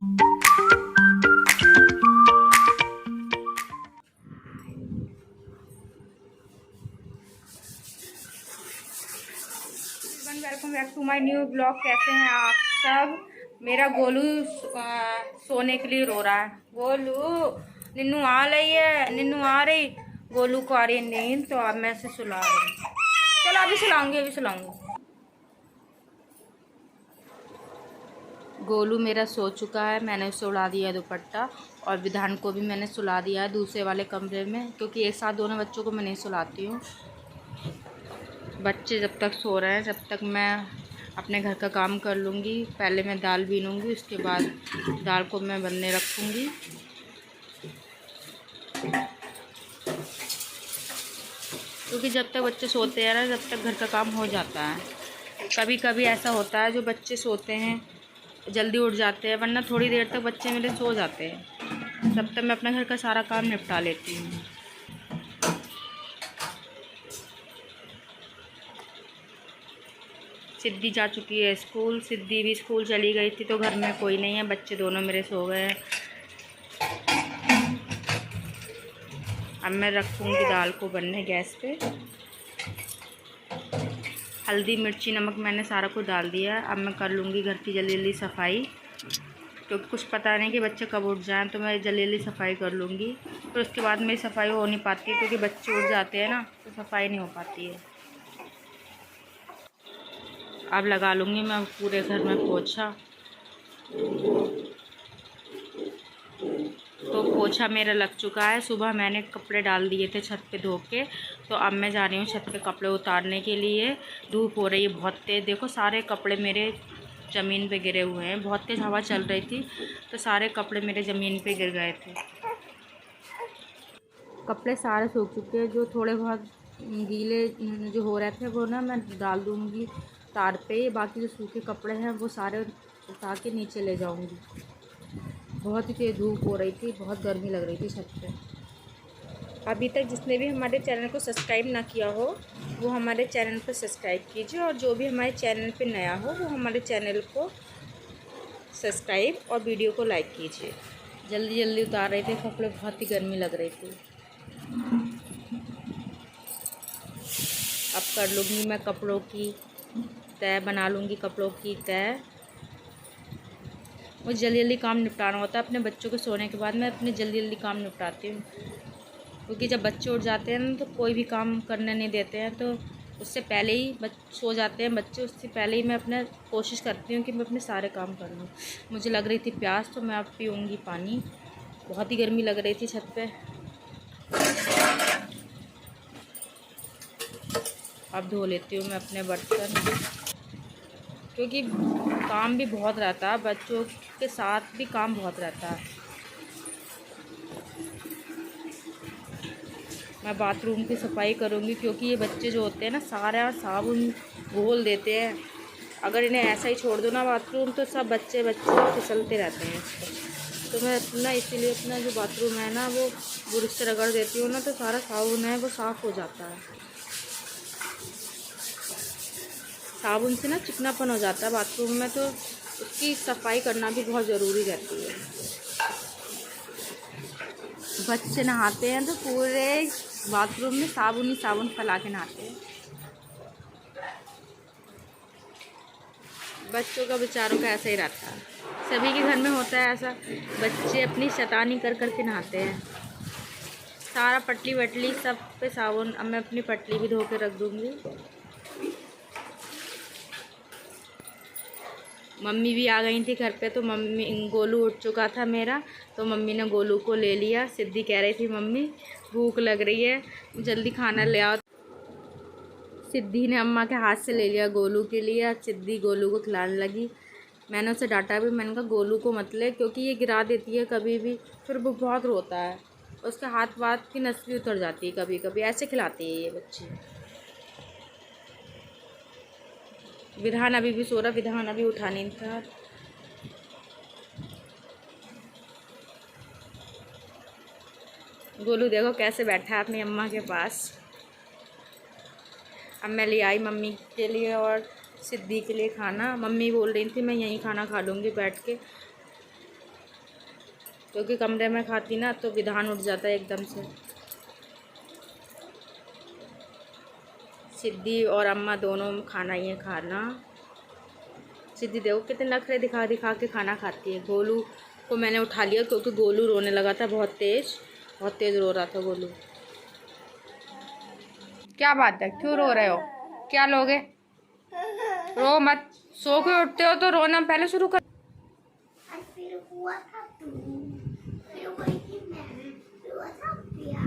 Welcome back to my new blog. कैसे हैं आप सब। मेरा गोलू सोने के लिए रो रहा है। गोलू निन्नू आ रही है, निन्नू आ रही। गोलू को आ रही है नींद, तो अब मैं इसे सुला रही हूँ। चलो अभी सुलाऊंगी, अभी सुलाऊंगी। गोलू मेरा सो चुका है, मैंने उसे उड़ा दिया है दुपट्टा। और विधान को भी मैंने सुला दिया है दूसरे वाले कमरे में, क्योंकि एक साथ दोनों बच्चों को मैं नहीं सुलाती हूँ। बच्चे जब तक सो रहे हैं जब तक मैं अपने घर का काम कर लूँगी। पहले मैं दाल बीनूँगी, उसके बाद दाल को मैं बनने रखूँगी। क्योंकि जब तक बच्चे सोते हैं ना, जब तक घर का काम हो जाता है। कभी कभी ऐसा होता है जो बच्चे सोते हैं जल्दी उठ जाते हैं, वरना थोड़ी देर तक बच्चे मेरे सो जाते हैं। तब तक मैं अपने घर का सारा काम निपटा लेती हूँ। सिद्धि जा चुकी है स्कूल। सिद्धि भी स्कूल चली गई थी, तो घर में कोई नहीं है, बच्चे दोनों मेरे सो गए हैं। अब मैं रखूँगी दाल को बनने गैस पे। हल्दी मिर्ची नमक मैंने सारा कुछ डाल दिया है। अब मैं कर लूँगी घर की जल्दी जल्दी सफाई, क्योंकि कुछ पता नहीं कि बच्चे कब उठ जाएं, तो मैं जल्दी जल्दी सफाई कर लूँगी। फिर उसके बाद मेरी सफाई हो नहीं पाती, क्योंकि बच्चे उठ जाते हैं ना, तो सफाई नहीं हो पाती है। अब लगा लूँगी मैं पूरे घर में पोछा। तो पोछा मेरा लग चुका है। सुबह मैंने कपड़े डाल दिए थे छत पे धो के, तो अब मैं जा रही हूँ छत पे कपड़े उतारने के लिए। धूप हो रही है बहुत तेज़, देखो सारे कपड़े मेरे ज़मीन पे गिरे हुए हैं। बहुत तेज़ हवा चल रही थी, तो सारे कपड़े मेरे ज़मीन पे गिर गए थे। कपड़े सारे सूख चुके हैं। जो थोड़े बहुत गीले जो हो रहे थे वो ना मैं डाल दूँगी तार पे। बाकी जो सूखे कपड़े हैं वो सारे उतार के नीचे ले जाऊँगी। बहुत ही तेज़ धूप हो रही थी, बहुत गर्मी लग रही थी छत पे। अभी तक जिसने भी हमारे चैनल को सब्सक्राइब ना किया हो वो हमारे चैनल को सब्सक्राइब कीजिए, और जो भी हमारे चैनल पे नया हो वो हमारे चैनल को सब्सक्राइब और वीडियो को लाइक कीजिए। जल्दी जल्दी उतार रहे थे कपड़े, बहुत ही गर्मी लग रही थी। अब कर लूँगी मैं कपड़ों की तय, बना लूँगी कपड़ों की तय। मुझे जल्दी जल्दी काम निपटाना होता है। अपने बच्चों के सोने के बाद मैं अपने जल्दी जल्दी काम निपटाती हूँ, क्योंकि जब बच्चे उठ जाते हैं ना तो कोई भी काम करने नहीं देते हैं। तो उससे पहले ही सो जाते हैं बच्चे, उससे पहले ही मैं अपना कोशिश करती हूँ कि मैं अपने सारे काम कर लूँ। मुझे लग रही थी प्यास, तो मैं अब पीऊँगी पानी। बहुत ही गर्मी लग रही थी छत पे। अब धो लेती हूँ मैं अपने बर्तन, क्योंकि काम भी बहुत रहता है, बच्चों के साथ भी काम बहुत रहता है। मैं बाथरूम की सफाई करूँगी, क्योंकि ये बच्चे जो होते हैं ना सारा साबुन घोल देते हैं। अगर इन्हें ऐसा ही छोड़ दो ना बाथरूम, तो सब बच्चे फिसलते रहते हैं इसको। तो मैं अपना इसीलिए अपना जो बाथरूम है ना वो ब्रश से रगड़ देती हूँ ना, तो सारा साबुन है वो साफ़ हो जाता है। साबुन से ना चिकनापन हो जाता है बाथरूम में, तो उसकी सफाई करना भी बहुत ज़रूरी रहती है। बच्चे नहाते हैं तो पूरे बाथरूम में साबुन ही साबुन फैला के नहाते हैं। बच्चों का बेचारों का ऐसा ही रहता है, सभी के घर में होता है ऐसा। बच्चे अपनी शैतानी कर कर के नहाते हैं। सारा पटली वटली सब पे साबुन। अब मैं अपनी पटली भी धो के रख दूँगी। मम्मी भी आ गई थी घर पे, तो मम्मी गोलू उठ चुका था मेरा, तो मम्मी ने गोलू को ले लिया। सिद्धि कह रही थी मम्मी भूख लग रही है, जल्दी खाना ले आओ। सिद्धि ने अम्मा के हाथ से ले लिया गोलू के लिए। सिद्धि गोलू को खिलाने लगी। मैंने उसे डांटा भी, मैंने कहा गोलू को मत ले, क्योंकि ये गिरा देती है कभी भी, फिर वो बहुत रोता है। उसके हाथ वाथ की नस भी उतर जाती है कभी कभी, ऐसे खिलाती है ये बच्चे। विधान अभी भी सो रहा, विधान अभी उठा नहीं था। गोलू देखो कैसे बैठा है अपनी अम्मा के पास। अब मैं ले आई मम्मी के लिए और सिद्धि के लिए खाना। मम्मी बोल रही थी मैं यहीं खाना खा लूँगी बैठ के। क्योंकि कमरे में खाती ना तो विधान उठ जाता है एकदम से। सिद्धि और अम्मा दोनों खाना ही है खाना। सिद्धि देखो कितने नखरे दिखा दिखा के खाना खाती है। गोलू को मैंने उठा लिया क्योंकि गोलू रोने लगा था बहुत तेज़ रो रहा था गोलू। क्या बात है, क्यों रो रहे हो? क्या लोगे? रो मत, सो के उठते हो तो रोना पहले शुरू कर। फिर हुआ था तू, फिर वही थी मैं, फिर हुआ था प्यार।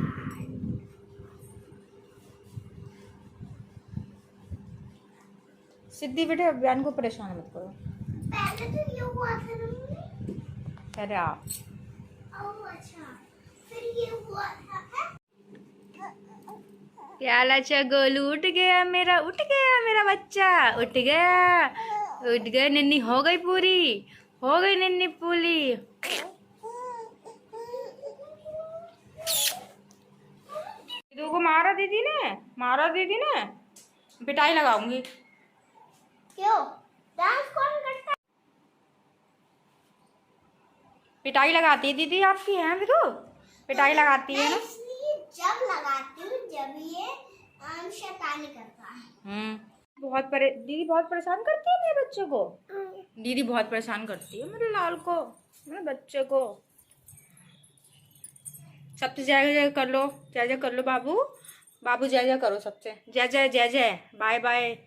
सिद्धि बेटे बयान को परेशान मत करो। पहले तो ये हुआ था ना। अरे आप अच्छा, फिर ये हुआ था। प्याला चा गोलू उठ गया मेरा बच्चा उठ गया नन्नी हो गई नन्नी पूरी। दीदू को मारा दीदी ने पिटाई लगाऊंगी। क्यों? डांस कौन करता है? पिटाई लगाती है दीदी आपकी, है दीदू? पिटाई लगाती है ना? इसलिए जब लगाती हूँ जब ये शैतानी करता है। दीदी बहुत परेशान करती है मेरे बच्चे को। दीदी बहुत परेशान करती है मेरे लाल को, मेरे बच्चे को। सबसे जय जय कर लो, जय जय कर लो बाबू जय जय करो सबसे। जय जय बाय बाय।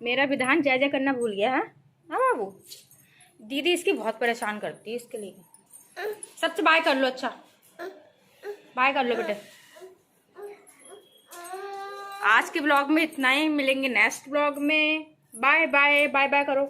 मेरा विधान जय जय करना भूल गया है हाँ बाबू। दीदी इसकी बहुत परेशान करती है इसके लिए। सबसे बाय कर लो। अच्छा बाय कर लो बेटे। आज के ब्लॉग में इतना ही, मिलेंगे नेक्स्ट ब्लॉग में। बाय बाय बाय बाय करो।